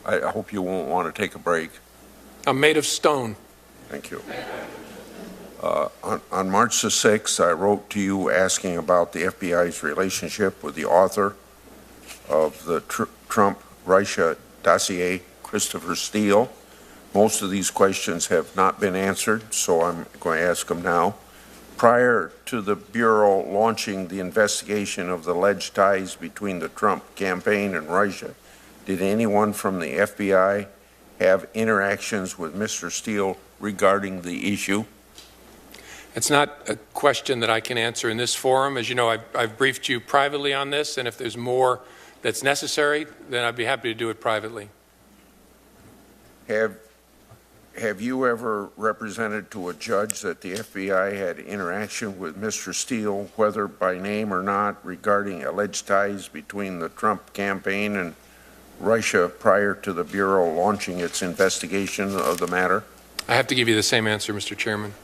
I hope you won't want to take a break. I'm made of stone. Thank you. On March the 6th, I wrote to you asking about the FBI's relationship with the author of the Trump-Russia dossier, Christopher Steele. Most of these questions have not been answered, so I'm going to ask them now. Prior to the Bureau launching the investigation of the alleged ties between the Trump campaign and Russia, did anyone from the FBI have interactions with Mr. Steele regarding the issue? It's not a question that I can answer in this forum. As you know, I've briefed you privately on this, and if there's more that's necessary, then I'd be happy to do it privately. Have you ever represented to a judge that the FBI had interaction with Mr. Steele, whether by name or not, regarding alleged ties between the Trump campaign and Russia prior to the Bureau launching its investigation of the matter? I have to give you the same answer, Mr. Chairman.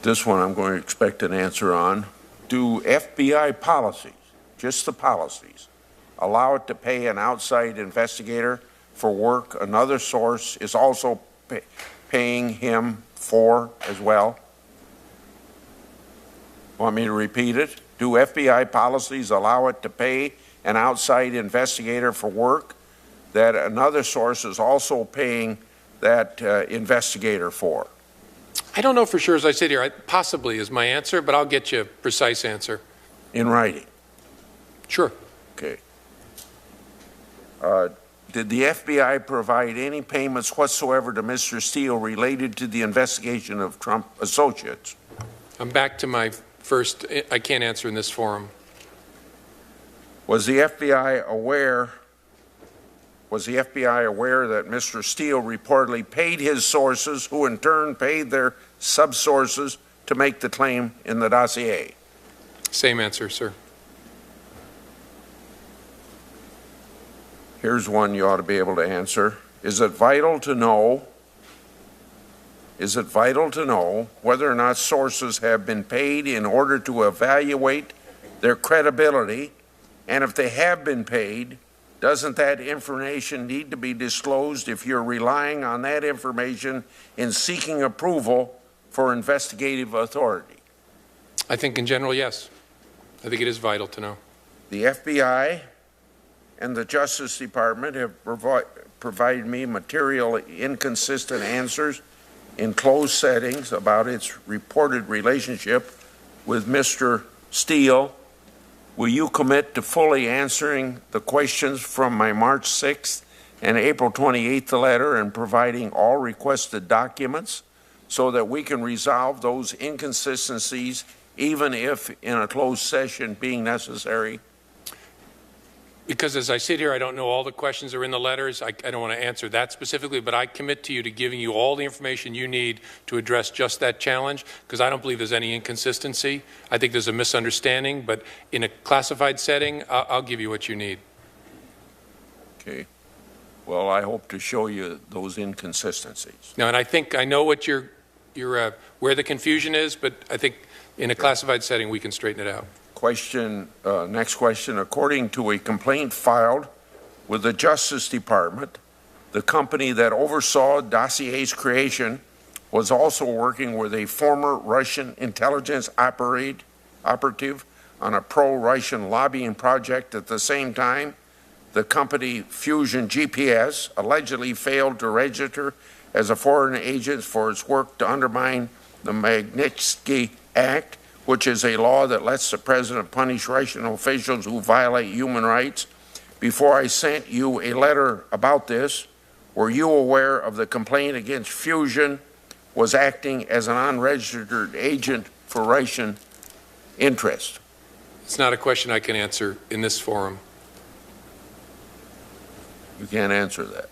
This one I'm going to expect an answer on. Do FBI policies, just the policies, allow it to pay an outside investigator for work another source is also paying him for as well? Want me to repeat it? Do FBI policies allow it to pay an outside investigator for work that another source is also paying that investigator for? I don't know for sure as I sit here. Possibly is my answer, but I'll get you a precise answer. In writing? Sure. Okay. Did the FBI provide any payments whatsoever to Mr. Steele related to the investigation of Trump associates? I'm back to my first, I can't answer in this forum. Was the FBI aware that Mr. Steele reportedly paid his sources, who in turn paid their sub-sources to make the claim in the dossier? Same answer, sir. Here's one you ought to be able to answer. Is it vital to know whether or not sources have been paid in order to evaluate their credibility? And if they have been paid, doesn't that information need to be disclosed if you're relying on that information in seeking approval for investigative authority? I think in general, yes. I think it is vital to know. The FBI and the Justice Department have provided me material inconsistent answers in closed settings about its reported relationship with Mr. Steele. Will you commit to fully answering the questions from my March 6th and April 28th letter and providing all requested documents so that we can resolve those inconsistencies, even if in a closed session being necessary? Because as I sit here, I don't know all the questions that are in the letters. I don't want to answer that specifically, but I commit to you to giving you all the information you need to address just that challenge, because I don't believe there's any inconsistency. I think there's a misunderstanding, but in a classified setting, I'll give you what you need. Okay. Well, I hope to show you those inconsistencies. Now, and I think I know what where the confusion is, but I think in a classified setting, we can straighten it out. Next question. According to a complaint filed with the Justice Department, the company that oversaw dossier's creation was also working with a former Russian intelligence operative on a pro-Russian lobbying project. At the same time, the company Fusion GPS allegedly failed to register as a foreign agent for its work to undermine the Magnitsky Act, which is a law that lets the president punish Russian officials who violate human rights. Before I sent you a letter about this, were you aware of the complaint against Fusion was acting as an unregistered agent for Russian interest? It's not a question I can answer in this forum. You can't answer that?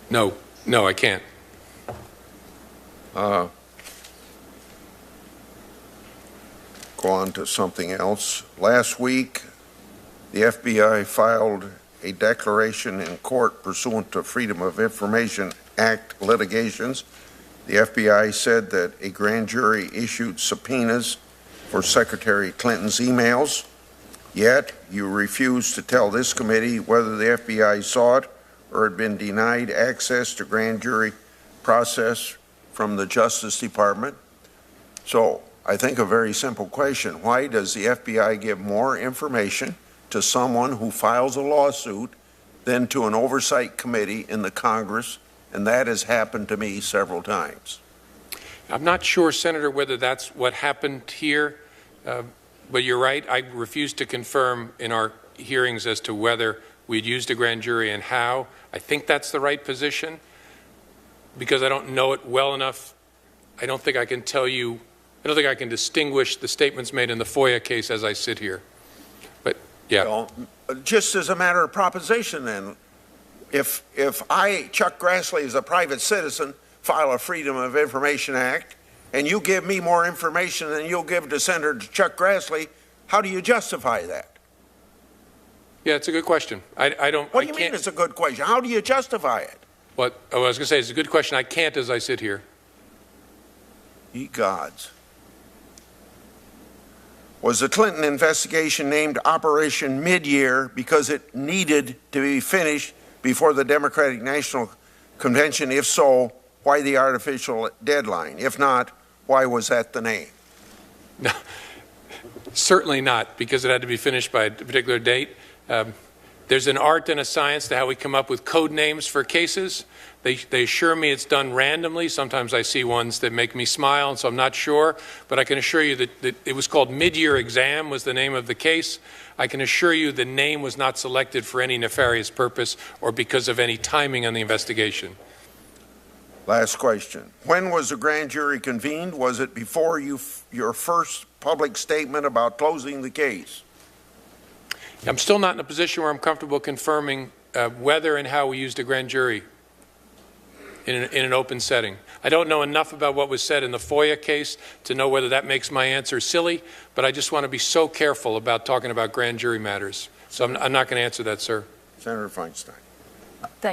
No, I can't. Go on to something else. Last week, the FBI filed a declaration in court pursuant to Freedom of Information Act litigations. The FBI said that a grand jury issued subpoenas for Secretary Clinton's emails. Yet, you refuse to tell this committee whether the FBI sought or had been denied access to grand jury process from the Justice Department. So, I think a very simple question. Why does the FBI give more information to someone who files a lawsuit than to an oversight committee in the Congress? And that has happened to me several times. I'm not sure, Senator, whether that's what happened here, but you're right. I refused to confirm in our hearings as to whether we'd used a grand jury and how. I think that's the right position because I don't know it well enough. I don't think I can tell you, I don't think I can distinguish the statements made in the FOIA case as I sit here. But, yeah. Well, just as a matter of proposition then, if I, Chuck Grassley, as a private citizen, file a Freedom of Information Act, and you give me more information than you'll give to Senator Chuck Grassley, how do you justify that? Yeah, it's a good question. I don't. What do you mean it's a good question? How do you justify it? What I was going to say is a good question. I can't as I sit here. Ye gods. Was the Clinton investigation named Operation Midyear because it needed to be finished before the Democratic National Convention? If so, why the artificial deadline? If not, why was that the name? No, certainly not, because it had to be finished by a particular date. There's an art and a science to how we come up with code names for cases. They assure me it's done randomly. Sometimes I see ones that make me smile, and so I'm not sure. But I can assure you that it was called Mid-Year Exam was the name of the case. I can assure you the name was not selected for any nefarious purpose or because of any timing on the investigation. Last question. When was the grand jury convened? Was it before your first public statement about closing the case? I'm still not in a position where I'm comfortable confirming whether and how we used a grand jury in an open setting. I don't know enough about what was said in the FOIA case to know whether that makes my answer silly, but I just want to be so careful about talking about grand jury matters. So I'm not going to answer that, sir. Senator Feinstein. Thank